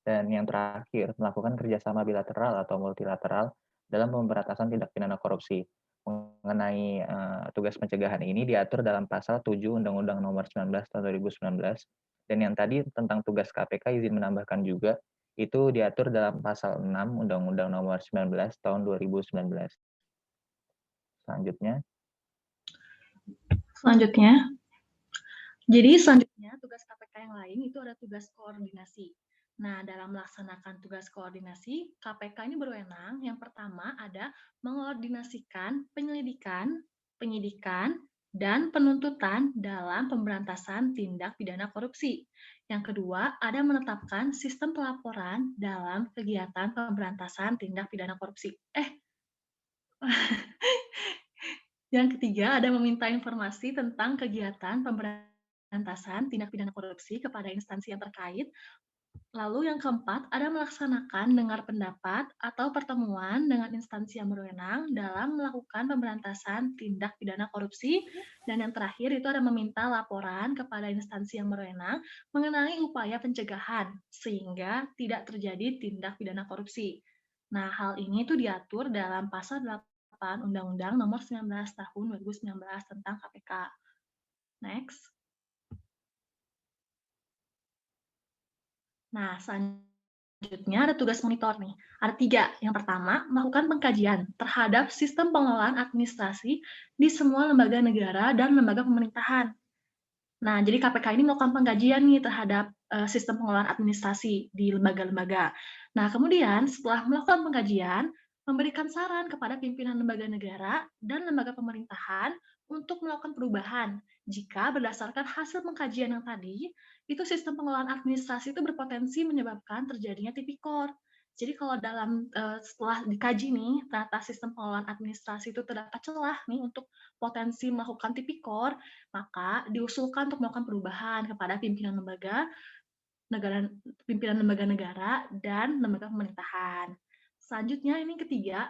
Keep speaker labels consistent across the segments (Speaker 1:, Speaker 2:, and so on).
Speaker 1: Dan yang terakhir, melakukan kerjasama bilateral atau multilateral dalam pemberantasan tindak pidana korupsi. Mengenai tugas pencegahan ini diatur dalam pasal 7 Undang-Undang Nomor 19 Tahun 2019, dan yang tadi tentang tugas KPK izin menambahkan juga, itu diatur dalam pasal 6 Undang-Undang Nomor 19 Tahun 2019. Selanjutnya.
Speaker 2: Selanjutnya, tugas KPK yang lain itu ada tugas koordinasi. Nah, dalam melaksanakan tugas koordinasi, KPK ini berwenang yang pertama ada mengkoordinasikan penyelidikan, penyidikan, dan penuntutan dalam pemberantasan tindak pidana korupsi. Yang kedua, ada menetapkan sistem pelaporan dalam kegiatan pemberantasan tindak pidana korupsi. Yang ketiga, ada meminta informasi tentang kegiatan pemberantasan tindak pidana korupsi kepada instansi yang terkait. Lalu yang keempat, ada melaksanakan dengar pendapat atau pertemuan dengan instansi yang berwenang dalam melakukan pemberantasan tindak pidana korupsi. Dan yang terakhir itu ada meminta laporan kepada instansi yang berwenang mengenai upaya pencegahan sehingga tidak terjadi tindak pidana korupsi. Nah, hal ini itu diatur dalam pasal 8 Undang-Undang Nomor 19 Tahun 2019 tentang KPK. Next. Nah, selanjutnya ada tugas monitor nih. Ada 3. Yang pertama, melakukan pengkajian terhadap sistem pengelolaan administrasi di semua lembaga negara dan lembaga pemerintahan. Nah, jadi KPK ini melakukan pengkajian nih terhadap sistem pengelolaan administrasi di lembaga-lembaga. Nah, kemudian setelah melakukan pengkajian, memberikan saran kepada pimpinan lembaga negara dan lembaga pemerintahan untuk melakukan perubahan jika berdasarkan hasil pengkajian yang tadi, itu sistem pengelolaan administrasi itu berpotensi menyebabkan terjadinya tipikor. Jadi kalau setelah dikaji nih, ternyata sistem pengelolaan administrasi itu terdapat celah nih untuk potensi melakukan tipikor, maka diusulkan untuk melakukan perubahan kepada pimpinan lembaga negara dan lembaga pemerintahan. Selanjutnya ini ketiga,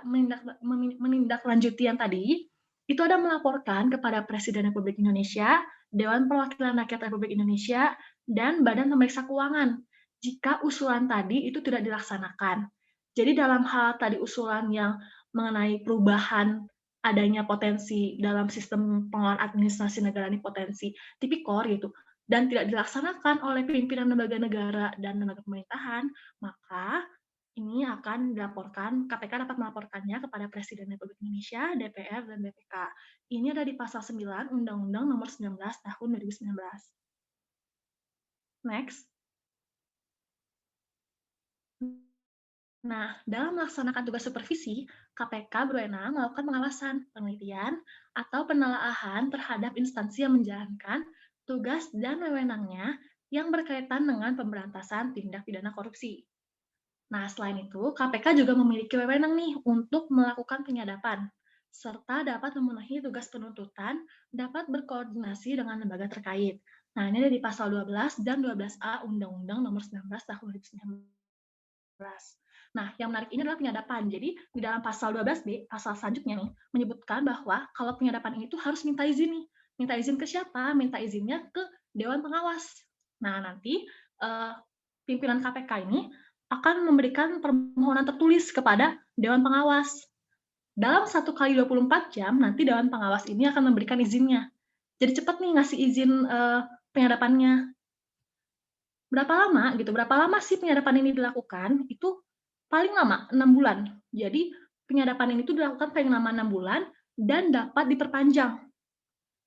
Speaker 2: menindaklanjuti yang tadi, itu ada melaporkan kepada Presiden Republik Indonesia, Dewan Perwakilan Rakyat Republik Indonesia, dan Badan Pemeriksa Keuangan jika usulan tadi itu tidak dilaksanakan. Jadi dalam hal tadi usulan yang mengenai perubahan adanya potensi dalam sistem pengelolaan administrasi negara ini potensi tipikor gitu, dan tidak dilaksanakan oleh pimpinan lembaga negara dan lembaga pemerintahan, maka ini akan dilaporkan, KPK dapat melaporkannya kepada Presiden Republik Indonesia, DPR, dan BPK. Ini ada di pasal 9 Undang-Undang Nomor 19 Tahun 2019. Next. Nah, dalam melaksanakan tugas supervisi, KPK berwenang melakukan pengawasan, penelitian, atau penelaahan terhadap instansi yang menjalankan tugas dan wewenangnya yang berkaitan dengan pemberantasan tindak pidana korupsi. Nah, selain itu, KPK juga memiliki wewenang nih untuk melakukan penyadapan, serta dapat memenuhi tugas penuntutan, dapat berkoordinasi dengan lembaga terkait. Nah, ini ada di pasal 12 dan 12A Undang-Undang Nomor 19 Tahun 2019. Nah, yang menarik ini adalah penyadapan. Jadi, di dalam pasal 12B, pasal selanjutnya nih, menyebutkan bahwa kalau penyadapan ini tuh harus minta izin nih. Minta izin ke siapa? Minta izinnya ke Dewan Pengawas. Nah, nanti pimpinan KPK ini akan memberikan permohonan tertulis kepada Dewan Pengawas. Dalam 1 kali 24 jam, nanti Dewan Pengawas ini akan memberikan izinnya. Jadi cepat nih ngasih izin penyadapannya. Berapa lama sih penyadapan ini dilakukan? Itu paling lama 6 bulan. Jadi penyadapan ini tuh dilakukan paling lama 6 bulan dan dapat diperpanjang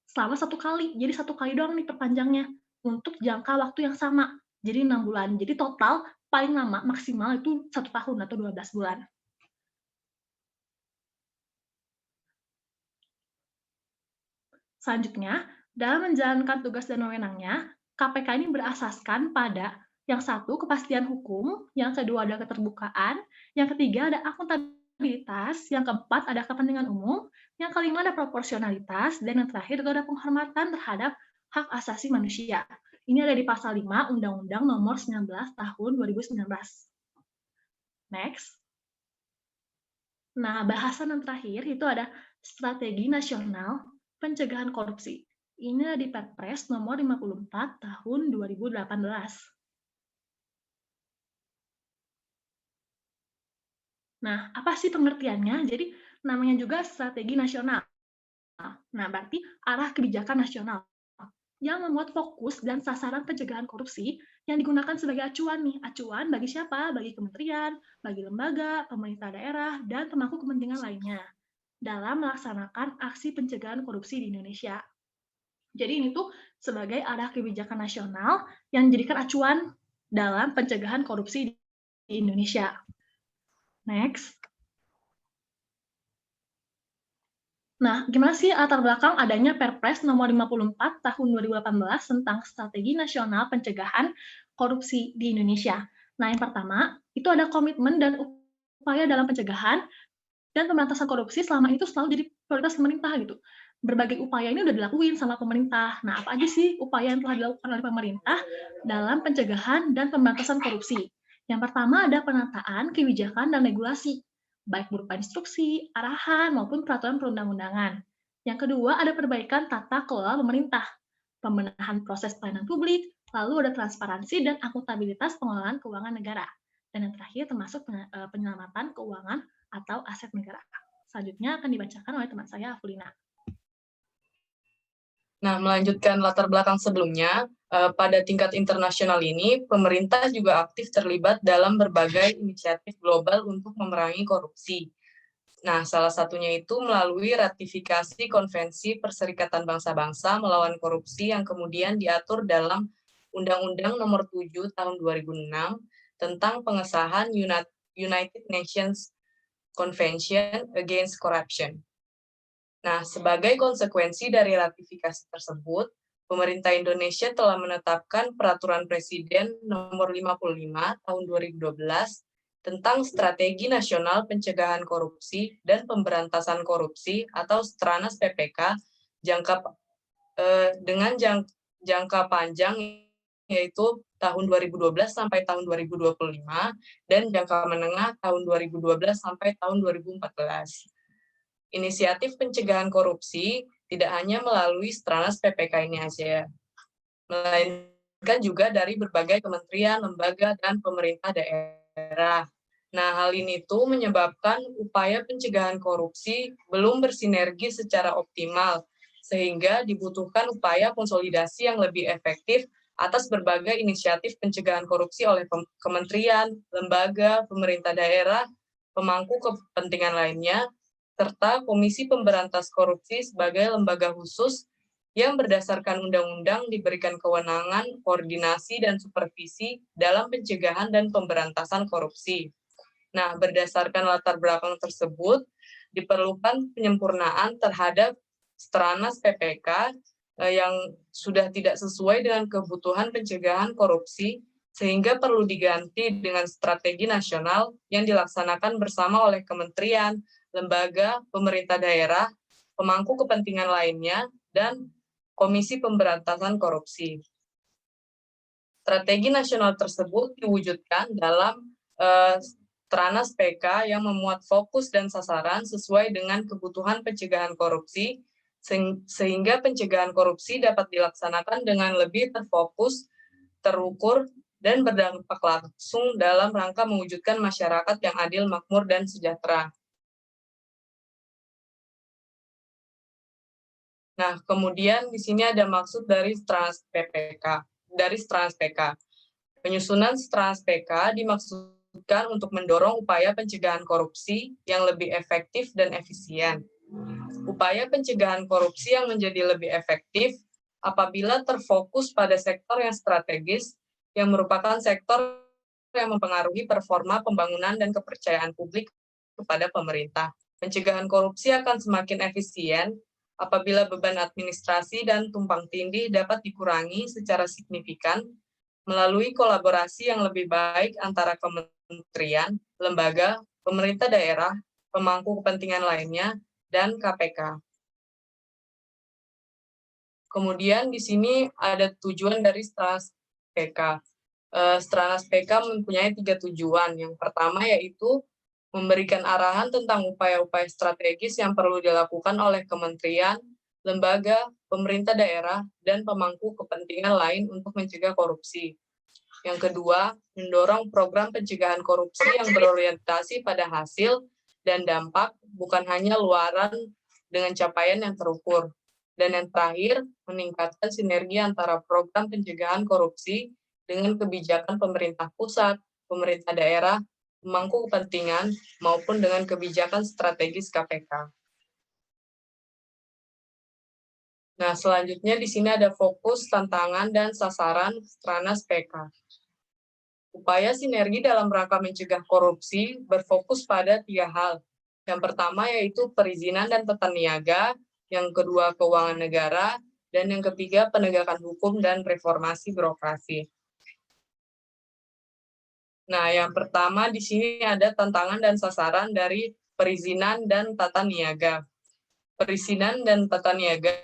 Speaker 2: selama 1 kali. Jadi 1 kali doang nih perpanjangnya untuk jangka waktu yang sama. Jadi 6 bulan. Jadi total paling lama maksimal itu 1 tahun atau 12 bulan. Selanjutnya, dalam menjalankan tugas dan wewenangnya, KPK ini berasaskan pada yang satu, kepastian hukum, yang kedua ada keterbukaan, yang ketiga ada akuntabilitas, yang keempat ada kepentingan umum, yang kelima ada proporsionalitas, dan yang terakhir itu ada penghormatan terhadap hak asasi manusia. Ini ada di pasal 5 Undang-Undang Nomor 19 Tahun 2019. Next. Nah, bahasan yang terakhir itu ada Strategi Nasional Pencegahan Korupsi. Ini ada di Perpres nomor 54 tahun 2018. Nah, apa sih pengertiannya? Jadi, namanya juga strategi nasional. Nah, berarti arah kebijakan nasional yang memuat fokus dan sasaran pencegahan korupsi yang digunakan sebagai acuan nih. Acuan bagi siapa? Bagi kementerian, bagi lembaga, pemerintah daerah, dan pemangku kepentingan lainnya dalam melaksanakan aksi pencegahan korupsi di Indonesia. Jadi ini tuh sebagai arah kebijakan nasional yang dijadikan acuan dalam pencegahan korupsi di Indonesia. Next. Nah, gimana sih latar belakang adanya Perpres nomor 54 tahun 2018 tentang Strategi Nasional Pencegahan Korupsi di Indonesia? Nah, yang pertama, itu ada komitmen dan upaya dalam pencegahan dan pemberantasan korupsi selama itu selalu jadi prioritas pemerintah gitu. Berbagai upaya ini udah dilakuin sama pemerintah. Nah, apa aja sih upaya yang telah dilakukan oleh pemerintah dalam pencegahan dan pemberantasan korupsi? Yang pertama ada penataan kebijakan dan regulasi, baik berupa instruksi, arahan, maupun peraturan perundang-undangan. Yang kedua ada perbaikan tata kelola pemerintah, pembenahan proses pelayanan publik, lalu ada transparansi dan akuntabilitas pengelolaan keuangan negara. Dan yang terakhir termasuk penyelamatan keuangan atau aset negara. Selanjutnya akan dibacakan oleh teman saya, Afulina.
Speaker 3: Nah, melanjutkan latar belakang sebelumnya, pada tingkat internasional ini, pemerintah juga aktif terlibat dalam berbagai inisiatif global untuk memerangi korupsi. Nah, salah satunya itu melalui ratifikasi Konvensi Perserikatan Bangsa-Bangsa melawan Korupsi yang kemudian diatur dalam Undang-Undang Nomor 7 Tahun 2006 tentang pengesahan United Nations Convention Against Corruption. Nah, sebagai konsekuensi dari ratifikasi tersebut, pemerintah Indonesia telah menetapkan Peraturan Presiden Nomor 55 Tahun 2012 tentang Strategi Nasional Pencegahan Korupsi dan Pemberantasan Korupsi atau Stranas PPK dengan jangka panjang yaitu tahun 2012 sampai tahun 2025 dan jangka menengah tahun 2012 sampai tahun 2014. Inisiatif pencegahan korupsi tidak hanya melalui Stranas PPK ini aja, melainkan juga dari berbagai kementerian, lembaga, dan pemerintah daerah. Nah, hal ini tuh menyebabkan upaya pencegahan korupsi belum bersinergi secara optimal, sehingga dibutuhkan upaya konsolidasi yang lebih efektif atas berbagai inisiatif pencegahan korupsi oleh kementerian, lembaga, pemerintah daerah, pemangku kepentingan lainnya, serta Komisi Pemberantas Korupsi sebagai lembaga khusus yang berdasarkan undang-undang diberikan kewenangan, koordinasi, dan supervisi dalam pencegahan dan pemberantasan korupsi. Nah, berdasarkan latar belakang tersebut, diperlukan penyempurnaan terhadap Stranas PPK yang sudah tidak sesuai dengan kebutuhan pencegahan korupsi, sehingga perlu diganti dengan strategi nasional yang dilaksanakan bersama oleh kementerian, lembaga, pemerintah daerah, pemangku kepentingan lainnya, dan Komisi Pemberantasan Korupsi. Strategi nasional tersebut diwujudkan dalam Stranas PK yang memuat fokus dan sasaran sesuai dengan kebutuhan pencegahan korupsi, sehingga pencegahan korupsi dapat dilaksanakan dengan lebih terfokus, terukur, dan berdampak langsung dalam rangka mewujudkan masyarakat yang adil, makmur, dan sejahtera. Nah, kemudian di sini ada maksud dari Stranas PPK, Penyusunan Stranas PK dimaksudkan untuk mendorong upaya pencegahan korupsi yang lebih efektif dan efisien. Upaya pencegahan korupsi yang menjadi lebih efektif apabila terfokus pada sektor yang strategis, yang merupakan sektor yang mempengaruhi performa pembangunan dan kepercayaan publik kepada pemerintah. Pencegahan korupsi akan semakin efisien apabila beban administrasi dan tumpang tindih dapat dikurangi secara signifikan melalui kolaborasi yang lebih baik antara kementerian, lembaga, pemerintah daerah, pemangku kepentingan lainnya, dan KPK. Kemudian di sini ada tujuan dari Stranas PK. Stranas PK mempunyai 3 tujuan. Yang pertama yaitu memberikan arahan tentang upaya-upaya strategis yang perlu dilakukan oleh kementerian, lembaga, pemerintah daerah, dan pemangku kepentingan lain untuk mencegah korupsi. Yang kedua, mendorong program pencegahan korupsi yang berorientasi pada hasil dan dampak, bukan hanya luaran dengan capaian yang terukur. Dan yang terakhir, meningkatkan sinergi antara program pencegahan korupsi dengan kebijakan pemerintah pusat, pemerintah daerah, pemangku kepentingan, maupun dengan kebijakan strategis KPK. Nah, selanjutnya di sini ada fokus, tantangan, dan sasaran Stranas PK. Upaya sinergi dalam rangka mencegah korupsi berfokus pada 3 hal. Yang pertama yaitu perizinan dan tata niaga, yang kedua keuangan negara, dan yang ketiga penegakan hukum dan reformasi birokrasi. Nah, yang pertama di sini ada tantangan dan sasaran dari perizinan dan tata niaga. Perizinan dan tata niaga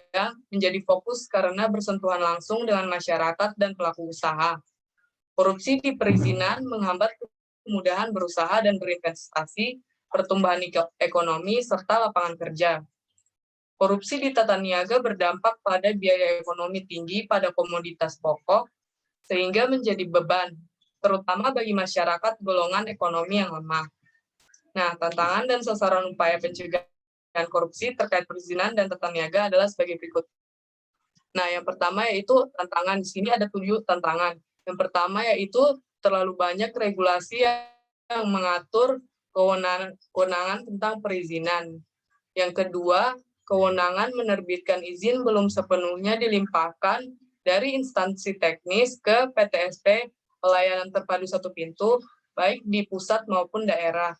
Speaker 3: menjadi fokus karena bersentuhan langsung dengan masyarakat dan pelaku usaha. Korupsi di perizinan menghambat kemudahan berusaha dan berinvestasi, pertumbuhan ekonomi, serta lapangan kerja. Korupsi di tata niaga berdampak pada biaya ekonomi tinggi pada komoditas pokok, sehingga menjadi beban, terutama bagi masyarakat golongan ekonomi yang lemah. Nah, tantangan dan sasaran upaya pencegahan korupsi terkait perizinan dan tata niaga adalah sebagai berikut. Nah, yang pertama yaitu tantangan. Di sini ada 7 tantangan. Yang pertama yaitu terlalu banyak regulasi yang mengatur kewenangan tentang perizinan. Yang kedua, kewenangan menerbitkan izin belum sepenuhnya dilimpahkan dari instansi teknis ke PTSP pelayanan terpadu satu pintu, baik di pusat maupun daerah.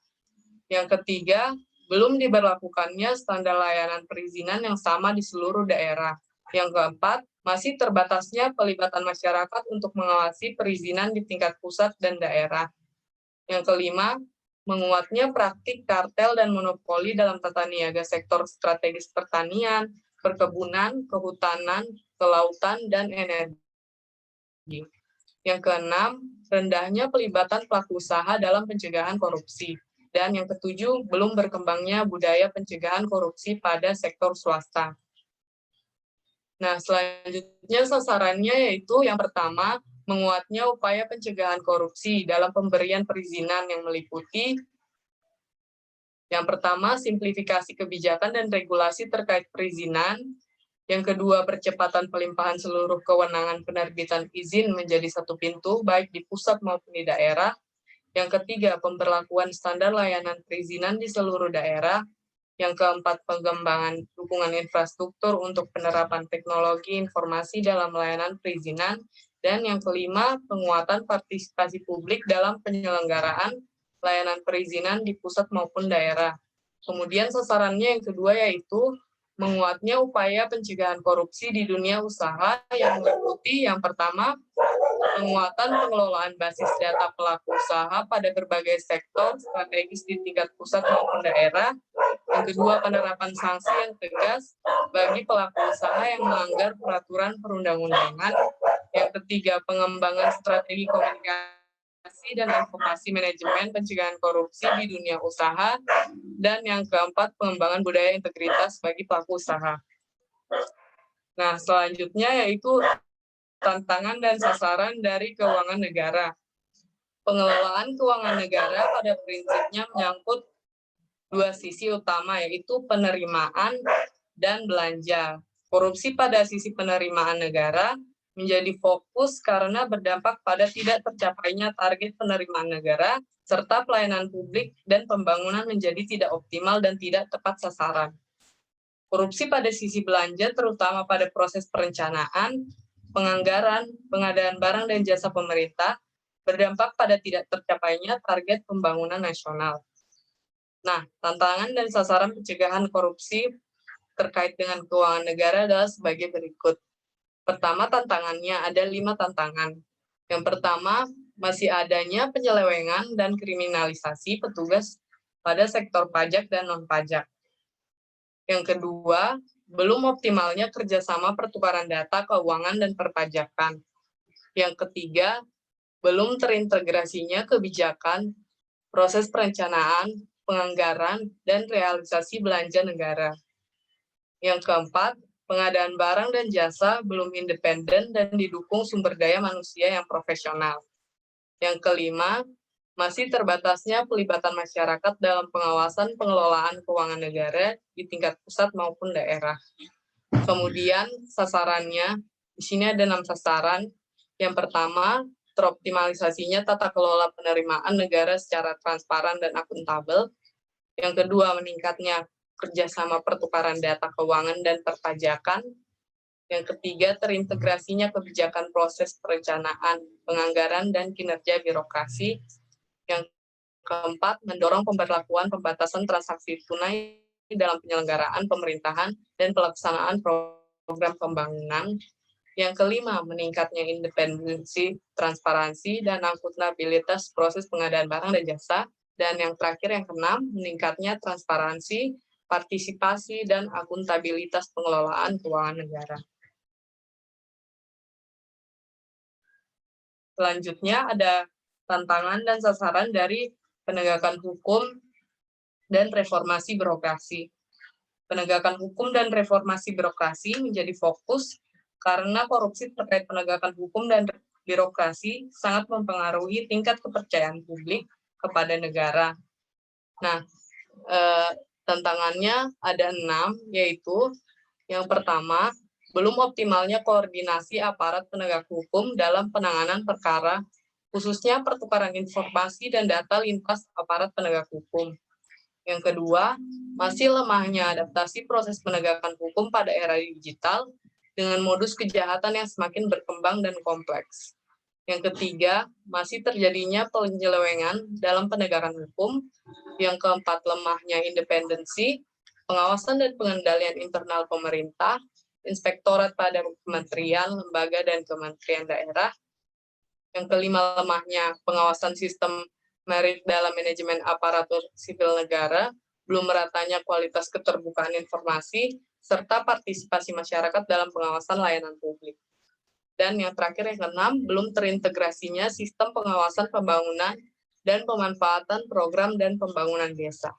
Speaker 3: Yang ketiga, belum diberlakukannya standar layanan perizinan yang sama di seluruh daerah. Yang keempat, masih terbatasnya pelibatan masyarakat untuk mengawasi perizinan di tingkat pusat dan daerah. Yang kelima, menguatnya praktik kartel dan monopoli dalam tata niaga sektor strategis pertanian, perkebunan, kehutanan, kelautan, dan energi. Yang keenam, rendahnya pelibatan pelaku usaha dalam pencegahan korupsi. Dan yang ketujuh, belum berkembangnya budaya pencegahan korupsi pada sektor swasta. Nah, selanjutnya sasarannya yaitu yang pertama, menguatnya upaya pencegahan korupsi dalam pemberian perizinan yang meliputi yang pertama, simplifikasi kebijakan dan regulasi terkait perizinan. Yang kedua, percepatan pelimpahan seluruh kewenangan penerbitan izin menjadi satu pintu, baik di pusat maupun di daerah. Yang ketiga, pemberlakuan standar layanan perizinan di seluruh daerah. Yang keempat, pengembangan dukungan infrastruktur untuk penerapan teknologi informasi dalam layanan perizinan. Dan yang kelima, penguatan partisipasi publik dalam penyelenggaraan layanan perizinan di pusat maupun daerah. Kemudian sasarannya yang kedua yaitu menguatnya upaya pencegahan korupsi di dunia usaha yang meliputi yang pertama, penguatan pengelolaan basis data pelaku usaha pada berbagai sektor strategis di tingkat pusat maupun daerah. Yang kedua, penerapan sanksi yang tegas bagi pelaku usaha yang melanggar peraturan perundang-undangan. Yang ketiga, pengembangan strategi komunikasi dan advokasi manajemen pencegahan korupsi di dunia usaha. Dan yang keempat, pengembangan budaya integritas bagi pelaku usaha. Nah, selanjutnya yaitu tantangan dan sasaran dari keuangan negara. Pengelolaan keuangan negara pada prinsipnya menyangkut 2 sisi utama, yaitu penerimaan dan belanja. Korupsi pada sisi penerimaan negara menjadi fokus karena berdampak pada tidak tercapainya target penerimaan negara, serta pelayanan publik dan pembangunan menjadi tidak optimal dan tidak tepat sasaran. Korupsi pada sisi belanja terutama pada proses perencanaan, penganggaran, pengadaan barang dan jasa pemerintah, berdampak pada tidak tercapainya target pembangunan nasional. Nah, tantangan dan sasaran pencegahan korupsi terkait dengan keuangan negara adalah sebagai berikut. Pertama, tantangannya ada 5 tantangan. Yang pertama, masih adanya penyelewengan dan kriminalisasi petugas pada sektor pajak dan non-pajak. Yang kedua, belum optimalnya kerjasama pertukaran data keuangan dan perpajakan. Yang ketiga, belum terintegrasinya kebijakan, proses perencanaan, penganggaran, dan realisasi belanja negara. Yang keempat, pengadaan barang dan jasa belum independen dan didukung sumber daya manusia yang profesional. Yang kelima, masih terbatasnya pelibatan masyarakat dalam pengawasan pengelolaan keuangan negara di tingkat pusat maupun daerah. Kemudian sasarannya, di sini ada 6 sasaran. Yang pertama, teroptimalisasinya tata kelola penerimaan negara secara transparan dan akuntabel. Yang kedua, meningkatnya kerjasama pertukaran data keuangan dan perpajakan. Yang ketiga, terintegrasinya kebijakan proses perencanaan, penganggaran, dan kinerja birokrasi. Yang keempat, mendorong pemberlakuan pembatasan transaksi tunai dalam penyelenggaraan pemerintahan dan pelaksanaan program pembangunan. Yang kelima, meningkatnya independensi, transparansi, dan akuntabilitas proses pengadaan barang dan jasa. Dan yang terakhir, yang keenam, meningkatnya transparansi, partisipasi, dan akuntabilitas pengelolaan keuangan negara. Selanjutnya ada tantangan dan sasaran dari penegakan hukum dan reformasi birokrasi. Penegakan hukum dan reformasi birokrasi menjadi fokus karena korupsi terkait penegakan hukum dan birokrasi sangat mempengaruhi tingkat kepercayaan publik kepada negara. Nah, tantangannya ada 6, yaitu yang pertama, belum optimalnya koordinasi aparat penegak hukum dalam penanganan perkara, khususnya pertukaran informasi dan data lintas aparat penegak hukum. Yang kedua, masih lemahnya adaptasi proses penegakan hukum pada era digital dengan modus kejahatan yang semakin berkembang dan kompleks. Yang ketiga, masih terjadinya penyelewengan dalam penegakan hukum. Yang keempat, lemahnya independensi, pengawasan dan pengendalian internal pemerintah, inspektorat pada kementerian, lembaga, dan kementerian daerah. Yang kelima, lemahnya pengawasan sistem merit dalam manajemen aparatur sipil negara, belum meratanya kualitas keterbukaan informasi, serta partisipasi masyarakat dalam pengawasan layanan publik. Dan yang terakhir, yang keenam, belum terintegrasinya sistem pengawasan pembangunan dan pemanfaatan program dan pembangunan desa.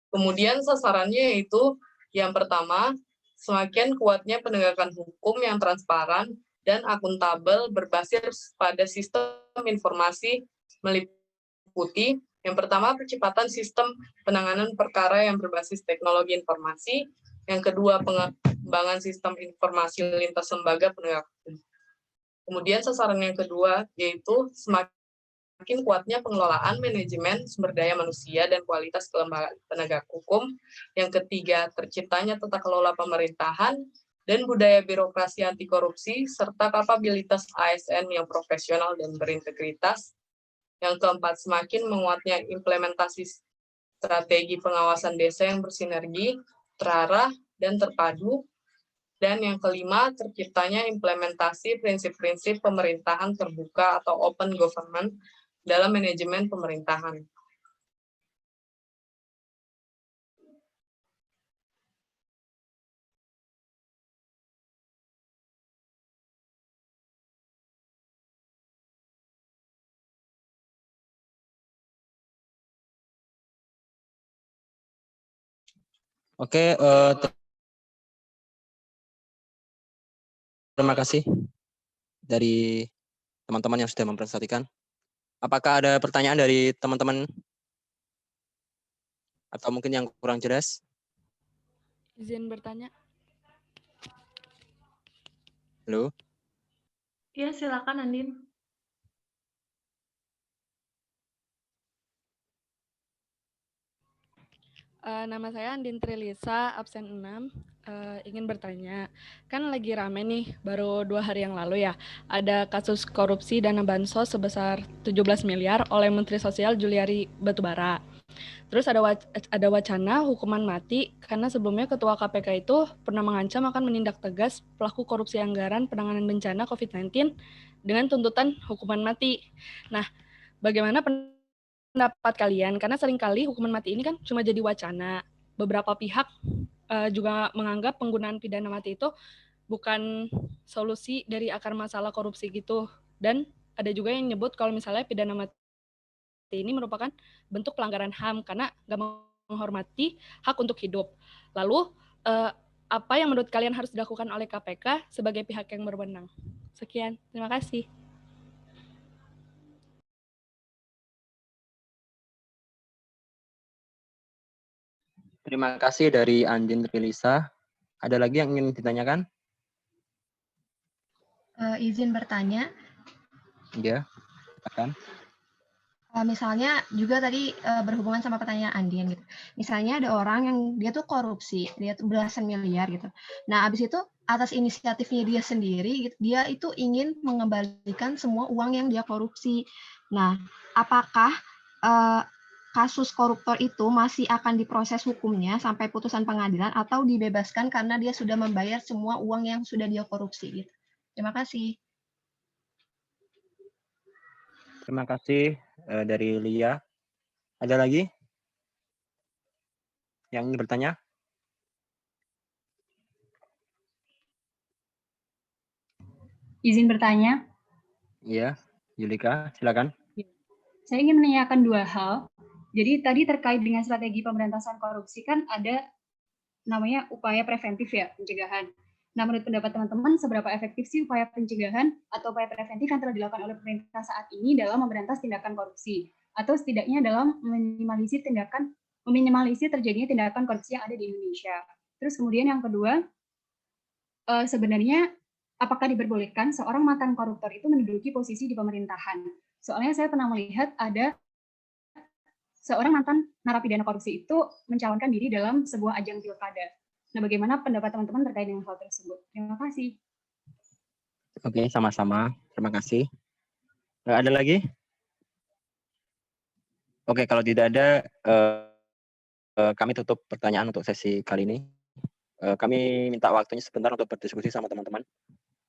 Speaker 3: Kemudian sasarannya yaitu yang pertama, semakin kuatnya penegakan hukum yang transparan dan akuntabel berbasis pada sistem informasi meliputi yang pertama, percepatan sistem penanganan perkara yang berbasis teknologi informasi. Yang kedua, pengembangan sistem informasi lintas lembaga penegak hukum. Kemudian sasaran yang kedua yaitu semakin kuatnya pengelolaan manajemen sumber daya manusia dan kualitas kelembagaan penegak hukum. Yang ketiga, terciptanya tata kelola pemerintahan dan budaya birokrasi anti korupsi, serta kapabilitas ASN yang profesional dan berintegritas. Yang keempat, semakin menguatnya implementasi strategi pengawasan desa yang bersinergi, terarah, dan terpadu. Dan yang kelima, terciptanya implementasi prinsip-prinsip pemerintahan terbuka atau open government dalam manajemen pemerintahan.
Speaker 4: Oke, terima kasih dari teman-teman yang sudah mempresentasikan. Apakah ada pertanyaan dari teman-teman? Atau mungkin yang kurang jelas?
Speaker 5: Izin bertanya.
Speaker 4: Halo?
Speaker 2: Ya, silakan Andin.
Speaker 5: Nama saya Andin Trilisa, absen 6. Ingin bertanya, kan lagi rame nih, baru 2 hari yang lalu ya, ada kasus korupsi dana bansos sebesar 17 miliar oleh Menteri Sosial Juliari Batubara. Terus ada wacana hukuman mati karena sebelumnya Ketua KPK itu pernah mengancam akan menindak tegas pelaku korupsi anggaran penanganan bencana COVID-19 dengan tuntutan hukuman mati. Nah, bagaimana pendapat kalian? Karena seringkali hukuman mati ini kan cuma jadi wacana. Beberapa pihak juga menganggap penggunaan pidana mati itu bukan solusi dari akar masalah korupsi gitu. Dan ada juga yang nyebut kalau misalnya pidana mati ini merupakan bentuk pelanggaran HAM karena nggak menghormati hak untuk hidup. Lalu, apa yang menurut kalian harus dilakukan oleh KPK sebagai pihak yang berwenang? Sekian, terima kasih.
Speaker 4: Terima kasih dari Andin Trilisa. Ada lagi yang ingin ditanyakan?
Speaker 6: Izin bertanya,
Speaker 4: Ya, silakan.
Speaker 6: misalnya juga tadi berhubungan sama pertanyaan Andin gitu. Misalnya ada orang yang dia tuh korupsi, dia tuh belasan miliar gitu. Nah, habis itu atas inisiatifnya dia sendiri, gitu, dia itu ingin mengembalikan semua uang yang dia korupsi. Nah, apakah kasus koruptor itu masih akan diproses hukumnya sampai putusan pengadilan atau dibebaskan karena dia sudah membayar semua uang yang sudah dia korupsi gitu? Terima kasih.
Speaker 4: Terima kasih dari Lia. Ada lagi yang ingin bertanya?
Speaker 7: Izin bertanya,
Speaker 4: Iya, Yulika, silakan.
Speaker 7: saya ingin menanyakan dua hal. Jadi tadi terkait dengan strategi pemberantasan korupsi kan ada namanya upaya preventif ya, pencegahan. Nah, menurut pendapat teman-teman, seberapa efektif sih upaya pencegahan atau upaya preventif yang telah dilakukan oleh pemerintah saat ini dalam memberantas tindakan korupsi? Atau setidaknya dalam meminimalisir terjadinya tindakan korupsi yang ada di Indonesia. Terus kemudian yang kedua, sebenarnya apakah diperbolehkan seorang mantan koruptor itu menduduki posisi di pemerintahan? Soalnya saya pernah melihat ada seorang mantan narapidana korupsi itu mencalonkan diri dalam sebuah ajang pilkada. Nah, bagaimana pendapat teman-teman terkait dengan hal tersebut? Terima kasih.
Speaker 4: Oke, sama-sama. Terima kasih. Ada lagi? Oke, kalau tidak ada, kami tutup pertanyaan untuk sesi kali ini. Kami minta waktunya sebentar untuk berdiskusi sama teman-teman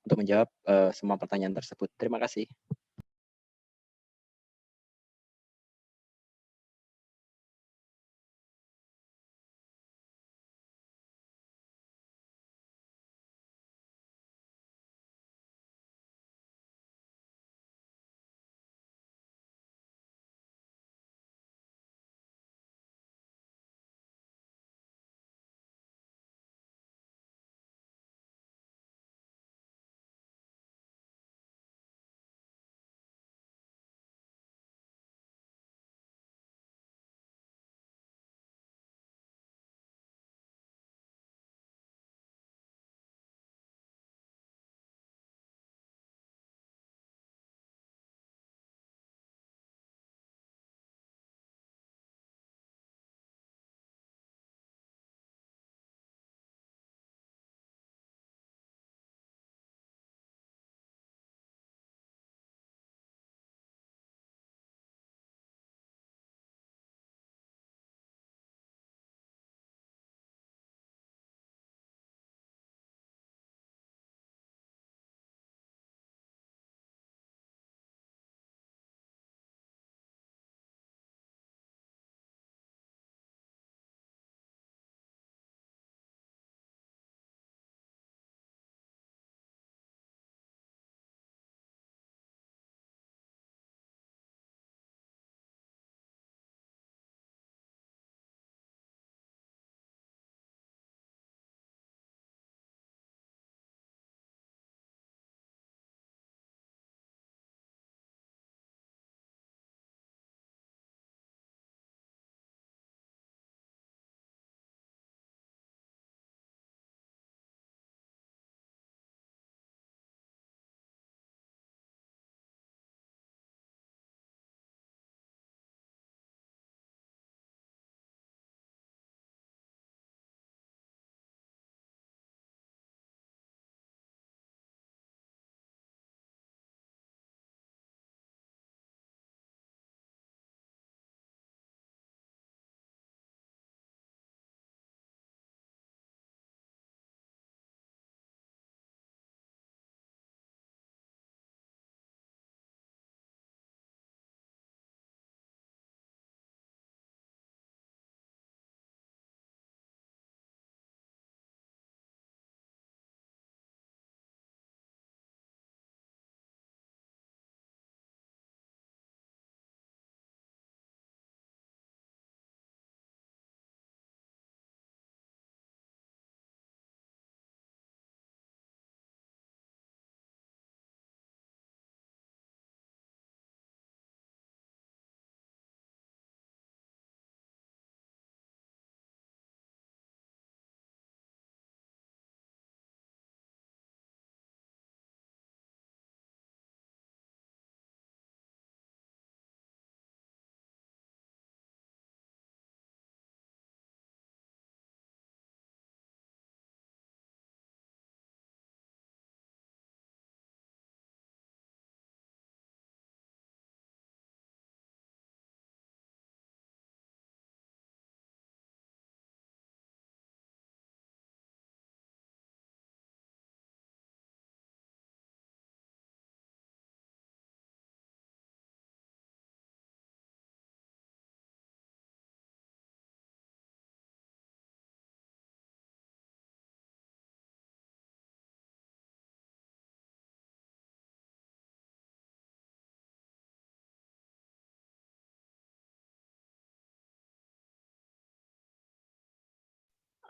Speaker 4: untuk menjawab semua pertanyaan tersebut. Terima kasih.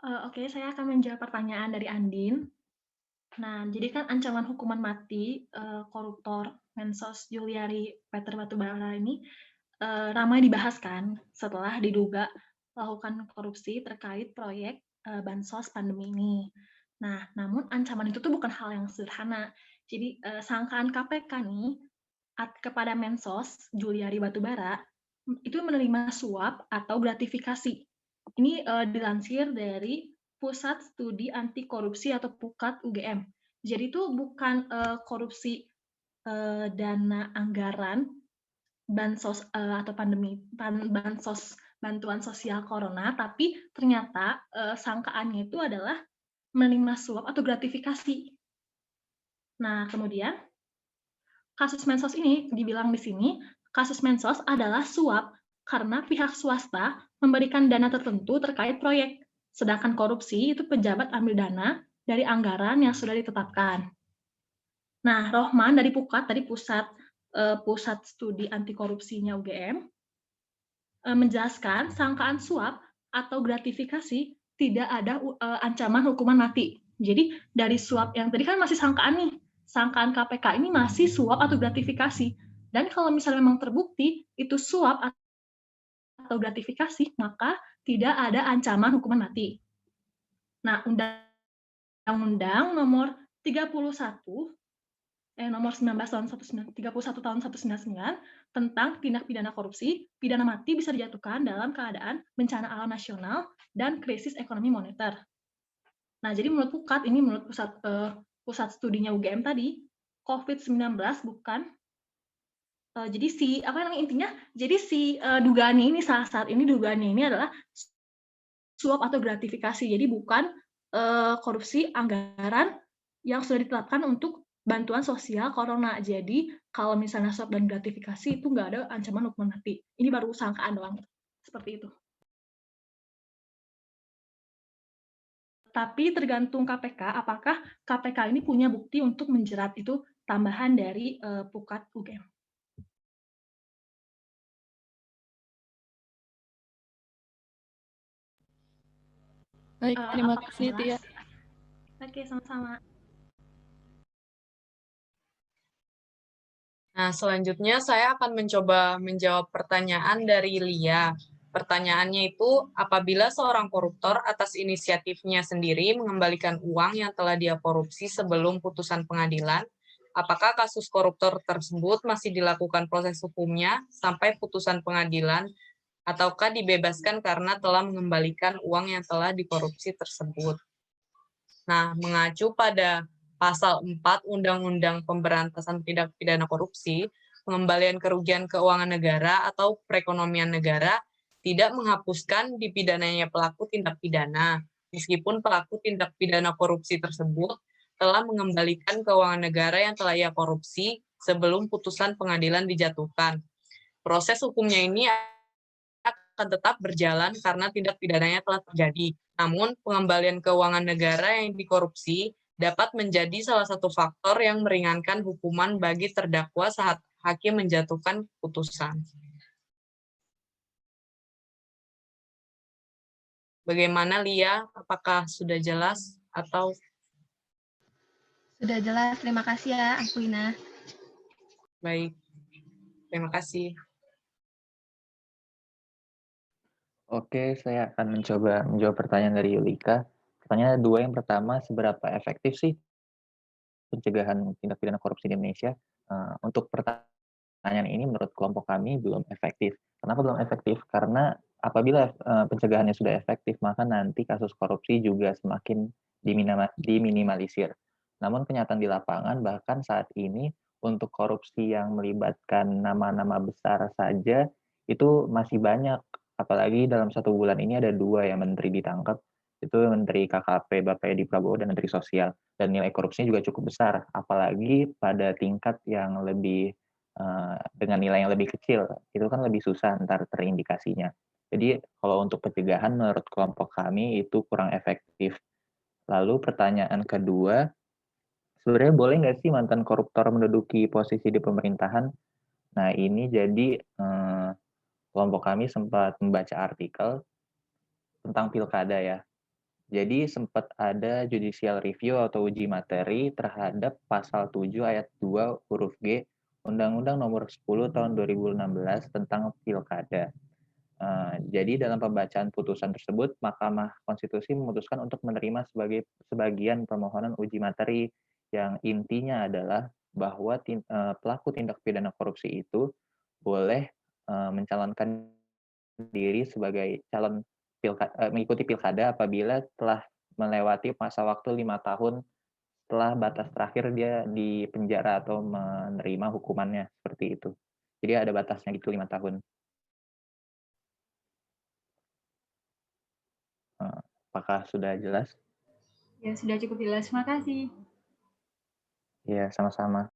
Speaker 2: Oke, saya akan menjawab pertanyaan dari Andin. Nah, jadi kan ancaman hukuman mati koruptor Mensos Juliari Peter Batubara ini ramai dibahas kan setelah diduga melakukan korupsi terkait proyek bansos pandemi ini. Nah, namun ancaman itu tuh bukan hal yang sederhana. Jadi sangkaan KPK nih kepada Mensos Juliari Batubara itu menerima suap atau gratifikasi. Ini dilansir dari Pusat Studi Anti Korupsi atau PUKAT UGM. Jadi itu bukan korupsi dana anggaran bansos atau bansos bantuan sosial corona, tapi ternyata sangkaannya itu adalah menerima suap atau gratifikasi. Nah, kemudian kasus Mensos ini dibilang di sini, kasus Mensos adalah suap karena pihak swasta memberikan dana tertentu terkait proyek, sedangkan korupsi itu pejabat ambil dana dari anggaran yang sudah ditetapkan. Nah, Rohman dari PUKAT, tadi Pusat Studi Anti Korupsinya UGM, menjelaskan sangkaan suap atau gratifikasi tidak ada ancaman hukuman mati. Jadi dari suap yang tadi kan masih sangkaan nih, sangkaan KPK ini masih suap atau gratifikasi. Dan kalau misalnya memang terbukti itu suap atau gratifikasi, maka tidak ada ancaman hukuman mati. Nah, Undang-Undang nomor 31 nomor 19 tahun 31 tahun 1999 tentang tindak pidana korupsi, pidana mati bisa dijatuhkan dalam keadaan bencana alam nasional dan krisis ekonomi moneter. Nah, jadi menurut PUKAT ini menurut pusat studinya UGM tadi, COVID-19 bukan jadi intinya jadi dugaannya ini saat ini dugaannya ini adalah suap atau gratifikasi. Jadi bukan korupsi anggaran yang sudah ditetapkan untuk bantuan sosial corona. Jadi kalau misalnya suap dan gratifikasi itu nggak ada ancaman hukuman mati. Ini baru sangkaan doang. Seperti itu. Tapi tergantung KPK, apakah KPK ini punya bukti untuk menjerat, itu tambahan dari PUKAT UGM.
Speaker 5: Baik, terima
Speaker 2: Apakah
Speaker 5: kasih Tia.
Speaker 2: jelas? Oke, sama-sama.
Speaker 3: Nah, selanjutnya saya akan mencoba menjawab pertanyaan dari Lia. Pertanyaannya itu, apabila seorang koruptor atas inisiatifnya sendiri mengembalikan uang yang telah dia korupsi sebelum putusan pengadilan, apakah kasus koruptor tersebut masih dilakukan proses hukumnya sampai putusan pengadilan, ataukah dibebaskan karena telah mengembalikan uang yang telah dikorupsi tersebut? Nah, mengacu pada Pasal 4 Undang-Undang Pemberantasan Tindak Pidana Korupsi, pengembalian kerugian keuangan negara atau perekonomian negara tidak menghapuskan dipidananya pelaku tindak pidana, meskipun pelaku tindak pidana korupsi tersebut telah mengembalikan keuangan negara yang telah ia korupsi sebelum putusan pengadilan dijatuhkan. Proses hukumnya ini akan tetap berjalan karena tindak pidananya telah terjadi. Namun, pengembalian keuangan negara yang dikorupsi dapat menjadi salah satu faktor yang meringankan hukuman bagi terdakwa saat hakim menjatuhkan putusan. Bagaimana Lia? Apakah sudah jelas atau?
Speaker 6: Sudah jelas, terima kasih ya, Aquina.
Speaker 3: Baik, terima kasih.
Speaker 1: Oke, saya akan mencoba menjawab pertanyaan dari Yulika. Pertanyaan ada dua. Yang pertama, seberapa efektif sih pencegahan tindak pidana korupsi di Indonesia? Untuk pertanyaan ini menurut kelompok kami belum efektif. Kenapa belum efektif? Karena apabila pencegahannya sudah efektif, maka nanti kasus korupsi juga semakin diminimalisir. Namun kenyataan di lapangan bahkan saat ini untuk korupsi yang melibatkan nama-nama besar saja itu masih banyak. Apalagi dalam 1 bulan ini ada 2 ya menteri ditangkap. Itu Menteri KKP Bapak Edi Prabowo dan Menteri Sosial. Dan nilai korupsinya juga cukup besar. Apalagi pada tingkat yang lebih dengan nilai yang lebih kecil, itu kan lebih susah ntar terindikasinya. Jadi kalau untuk pencegahan menurut kelompok kami itu kurang efektif. Lalu pertanyaan kedua, sebenarnya boleh nggak sih mantan koruptor menduduki posisi di pemerintahan? Nah ini jadi kelompok kami sempat membaca artikel tentang pilkada ya. Jadi sempat ada judicial review atau uji materi terhadap pasal 7 ayat 2 huruf G Undang-Undang Nomor 10 Tahun 2016 tentang Pilkada. Jadi dalam pembacaan putusan tersebut, Mahkamah Konstitusi memutuskan untuk menerima sebagian permohonan uji materi yang intinya adalah bahwa pelaku tindak pidana korupsi itu boleh mencalonkan diri sebagai calon mengikuti pilkada apabila telah melewati masa waktu 5 tahun setelah batas terakhir dia di penjara atau menerima hukumannya, seperti itu. Jadi ada batasnya gitu 5 tahun. Apakah sudah jelas?
Speaker 7: Ya, sudah cukup jelas. Makasih.
Speaker 1: Iya, sama-sama.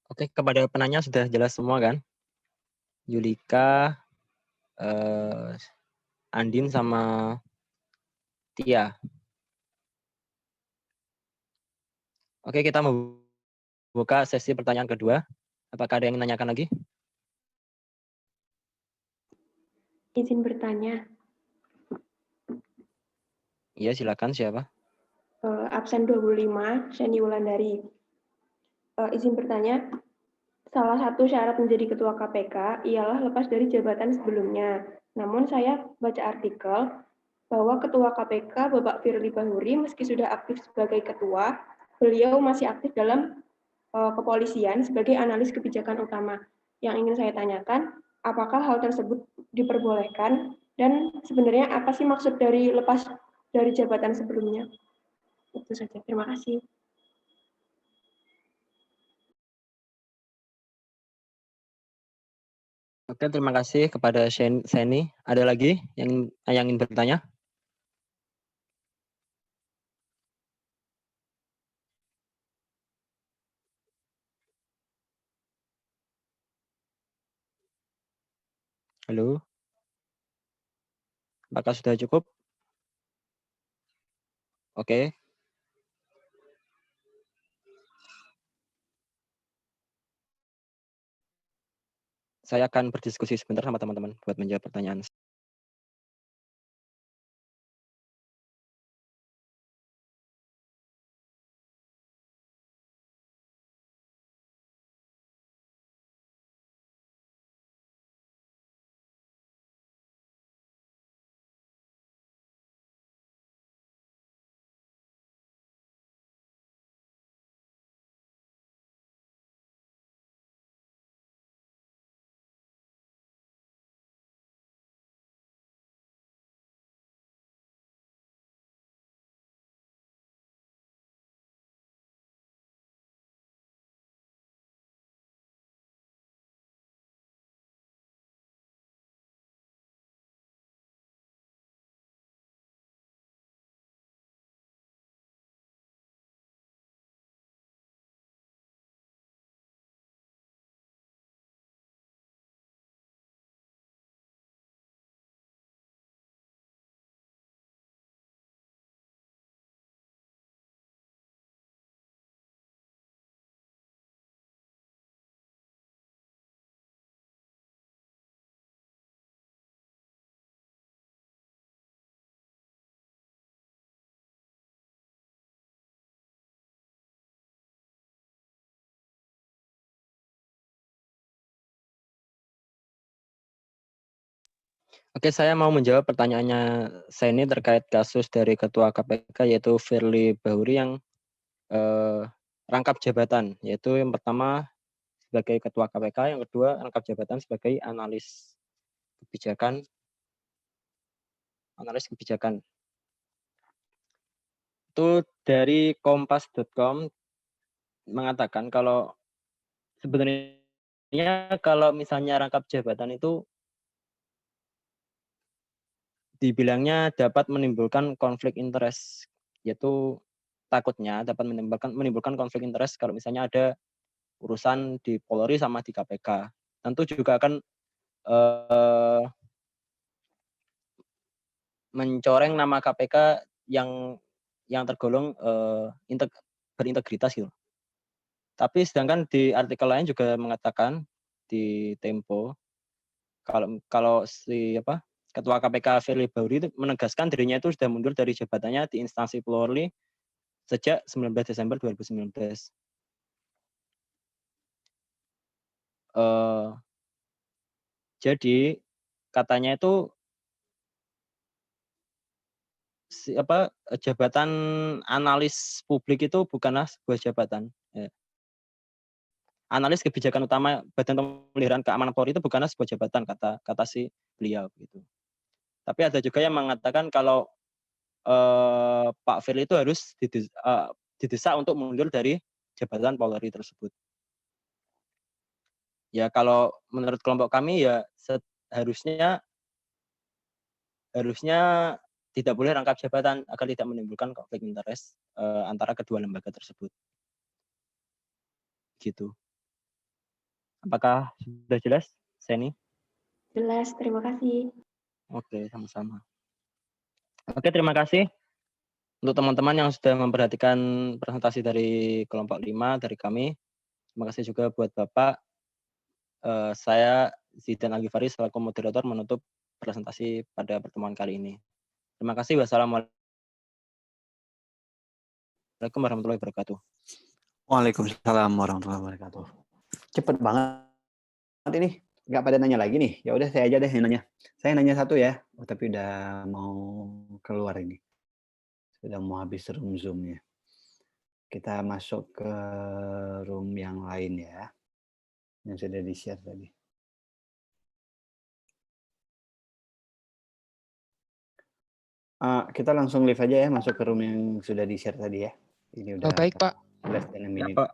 Speaker 4: Oke, kepada penanya sudah jelas semua kan? Yulika, Andin sama Tia. Oke, kita membuka sesi pertanyaan kedua. Apakah ada yang menanyakan lagi?
Speaker 8: Izin bertanya,
Speaker 4: Iya, silakan. Siapa?
Speaker 8: absen 25, Sheni Wulandari. Izin bertanya, salah satu syarat menjadi ketua KPK ialah lepas dari jabatan sebelumnya. Namun saya baca artikel bahwa ketua KPK Bapak Firly Bahuri meski sudah aktif sebagai ketua, beliau masih aktif dalam kepolisian sebagai analis kebijakan utama. Yang ingin saya tanyakan, apakah hal tersebut diperbolehkan dan sebenarnya apa sih maksud dari lepas dari jabatan sebelumnya? Itu saja. Terima kasih.
Speaker 4: Oke, terima kasih kepada Sheni. Ada lagi yang ingin bertanya? Halo? Apakah sudah cukup? Oke. Saya akan berdiskusi sebentar sama teman-teman buat menjawab pertanyaan. Oke, saya mau menjawab pertanyaannya Sheni terkait kasus dari Ketua KPK yaitu Firly Bahuri yang rangkap jabatan, yaitu yang pertama sebagai Ketua KPK, yang kedua rangkap jabatan sebagai analis kebijakan. Itu dari kompas.com mengatakan kalau sebenarnya kalau misalnya rangkap jabatan itu dibilangnya dapat menimbulkan konflik interest, yaitu takutnya dapat menimbulkan konflik interest kalau misalnya ada urusan di Polri sama di KPK. Tentu juga akan mencoreng nama KPK yang tergolong berintegritas gitu. Tapi sedangkan di artikel lain juga mengatakan di Tempo kalau si Ketua KPK Firly Bahuri itu menegaskan dirinya itu sudah mundur dari jabatannya di instansi Polri sejak 19 Desember 2019. Jadi katanya itu jabatan analis publik itu bukanlah sebuah jabatan. Ya. Analis kebijakan utama Badan Pemeliharaan Keamanan Polri itu bukanlah sebuah jabatan, kata si beliau gitu. Tapi ada juga yang mengatakan kalau Pak Firly itu harus didesak untuk mundur dari jabatan Polri tersebut. Ya kalau menurut kelompok kami ya harusnya tidak boleh rangkap jabatan agar tidak menimbulkan konflik interest antara kedua lembaga tersebut. Gitu. Apakah sudah jelas, Seni?
Speaker 8: Jelas, terima kasih.
Speaker 4: Oke, sama-sama. Oke, terima kasih untuk teman-teman yang sudah memperhatikan presentasi dari kelompok 5 dari kami. Terima kasih juga buat Bapak. Saya Zidan Al-Ghifari selaku moderator menutup presentasi pada pertemuan kali ini. Terima kasih. Wassalamualaikum warahmatullahi wabarakatuh.
Speaker 9: Waalaikumsalam warahmatullahi wabarakatuh. Cepet banget ini, nggak pada nanya lagi nih. Ya udah saya aja deh yang nanya. Saya nanya satu ya, tapi udah mau keluar ini. Sudah mau habis room Zoom-nya. Kita masuk ke room yang lain ya, yang sudah di-share tadi. Kita langsung live aja ya, masuk ke room yang sudah di-share tadi ya. Ini udah
Speaker 10: baik, Pak.
Speaker 9: 11 menit.
Speaker 4: Ya, Pak.